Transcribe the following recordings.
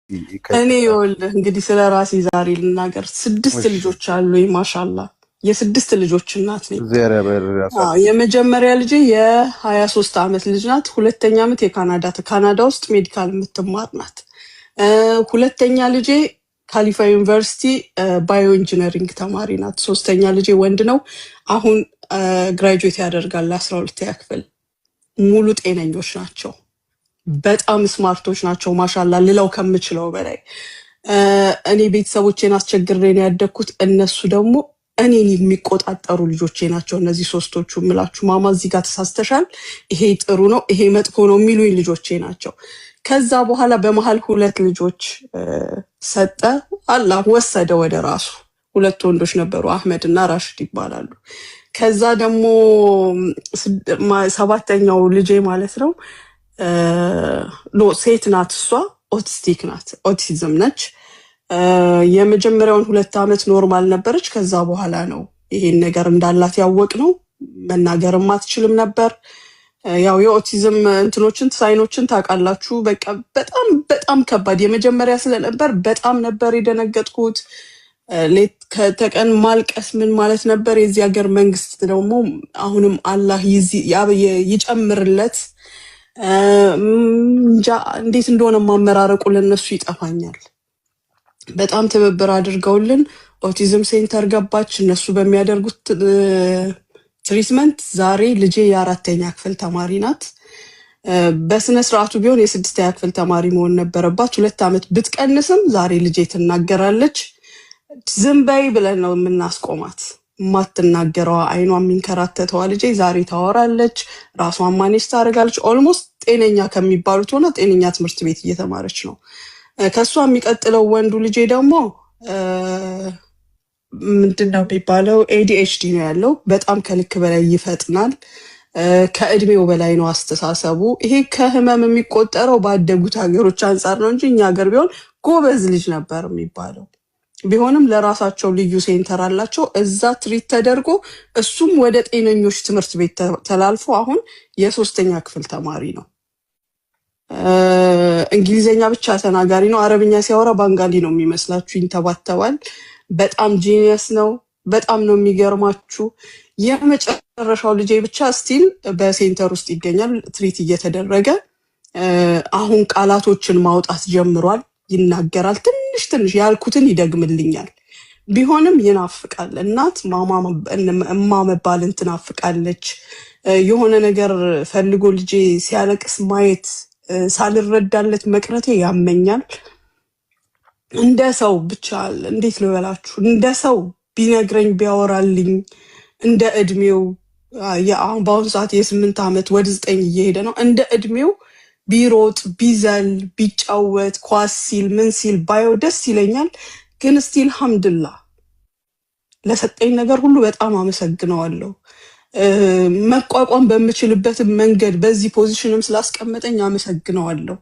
እኔ ይኸውልህ እንግዲህ ስለ ራሴ ዛሬ ልናገር። 6 ልጆች አሉኝ ማሻአላ። የ6 ልጆች እናት ነኝ። የመጀመሪያ ልጄ የ23 ዓመት ልጅ ናት። ሁለተኛ ዓመት ካናዳ ውስጥ ሜዲካል የምትማር ናት። ሁለተኛ ልጄ ካሊፋ ዩኒቨርሲቲ ባዮ ኢንጂነሪንግ ተማሪ ናት። ሶስተኛ ልጄ ወንድ ነው። አሁን ግራጁዌት ያደርጋል 12ኛ ክፍል። ሙሉ ጤነኞች ናቸው። በጣም ስማርቶች ናቸው ማሻአላ ልለው ከምችለው በላይ። እኔ ቤተሰቦቼን አስቸግሬን ያደግኩት፣ እነሱ ደግሞ እኔን የሚቆጣጠሩ ልጆቼ ናቸው። እነዚህ ሶስቶቹ ምላችሁ ማማ እዚህ ጋር ተሳስተሻል፣ ይሄ ጥሩ ነው፣ ይሄ መጥፎ ነው የሚሉኝ ልጆቼ ናቸው። ከዛ በኋላ በመሃል 2 ልጆች ሰጠ፣ አላህ ወሰደ ወደ ራሱ። 2 ወንዶች ነበሩ፣ አህመድ እና ራሽድ ይባላሉ። ከዛ ደግሞ 7ኛው ልጄ ማለት ነው ሴት ናት። እሷ ኦቲስቲክ ናት፣ ኦቲዝም ነች። የመጀመሪያውን 2 ዓመት ኖርማል ነበረች። ከዛ በኋላ ነው ይሄን ነገር እንዳላት ያወቅ ነው። መናገርም አትችልም ነበር። ያው የኦቲዝም እንትኖችን ሳይኖችን ታውቃላችሁ። በቃ በጣም በጣም ከባድ የመጀመሪያ ስለነበር በጣም ነበር የደነገጥኩት። ሌት ከተቀን ማልቀስ ምን ማለት ነበር። የዚህ ሀገር መንግስት ደግሞ አሁንም አላህ ይጨምርለት። እንጃ እንዴት እንደሆነ ማመራረቁ ለነሱ ይጠፋኛል። በጣም ትብብር አድርገውልን ኦቲዝም ሴንተር ገባች። እነሱ በሚያደርጉት ትሪትመንት ዛሬ ልጄ የ4ኛ ክፍል ተማሪ ናት። በስነ ስርዓቱ ቢሆን የ6ኛ ክፍል ተማሪ መሆን ነበረባት። 2 ዓመት ብትቀንስም ዛሬ ልጄ ትናገራለች። ዝም በይ ብለን ነው የምናስቆማት። ማትናገረዋ አይኗ የሚንከራተተዋ ልጄ ዛሬ ታወራለች፣ ራሷን ማኔጅ ታደርጋለች። ኦልሞስት ጤነኛ ከሚባሉት ሆና ጤነኛ ትምህርት ቤት እየተማረች ነው። ከሷ የሚቀጥለው ወንዱ ልጄ ደግሞ ምንድነው የሚባለው ADHD ነው ያለው። በጣም ከልክ በላይ ይፈጥናል። ከእድሜው በላይ ነው አስተሳሰቡ። ይሄ ከህመም የሚቆጠረው ባደጉት ሀገሮች አንጻር ነው እንጂ እኛ ሀገር ቢሆን ጎበዝ ልጅ ነበር የሚባለው። ቢሆንም ለራሳቸው ልዩ ሴንተር አላቸው። እዛ ትሪት ተደርጎ እሱም ወደ ጤነኞች ትምህርት ቤት ተላልፎ አሁን የ3ኛ ክፍል ተማሪ ነው። እንግሊዘኛ ብቻ ተናጋሪ ነው። አረብኛ ሲያወራ ባንጋሊ ነው የሚመስላችሁ፣ ይንተባተባል። በጣም ጂኒየስ ነው። በጣም ነው የሚገርማችሁ። የመጨረሻው ልጄ ብቻ ስቲል በሴንተር ውስጥ ይገኛል ትሪት እየተደረገ። አሁን ቃላቶችን ማውጣት ጀምሯል፣ ይናገራል። ትንሽ ያልኩትን ይደግምልኛል። ቢሆንም ይናፍቃል። እናት እማ መባልን ትናፍቃለች። የሆነ ነገር ፈልጎ ልጄ ሲያለቅስ ማየት ሳልረዳለት መቅረቴ ያመኛል። እንደ ሰው ብቻ እንዴት ልበላችሁ፣ እንደ ሰው ቢነግረኝ ቢያወራልኝ እንደ እድሜው አሁን በአሁኑ ሰዓት የ8 ዓመት ወደ 9 እየሄደ ነው። እንደ እድሜው ቢሮጥ ቢዘል ቢጫወት ኳስ ሲል ምን ሲል ባየው ደስ ይለኛል። ግን ስቲል ሐምድላህ ለሰጠኝ ነገር ሁሉ በጣም አመሰግነዋለሁ። መቋቋም በምችልበት መንገድ በዚህ ፖዚሽንም ስላስቀመጠኝ አመሰግነዋለሁ።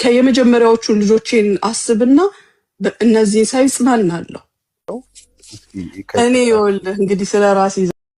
ከየመጀመሪያዎቹ ልጆቼን አስብና እነዚህን ሳይ ጽናናለሁ። እኔ ይኸውልህ እንግዲህ ስለ ራሴ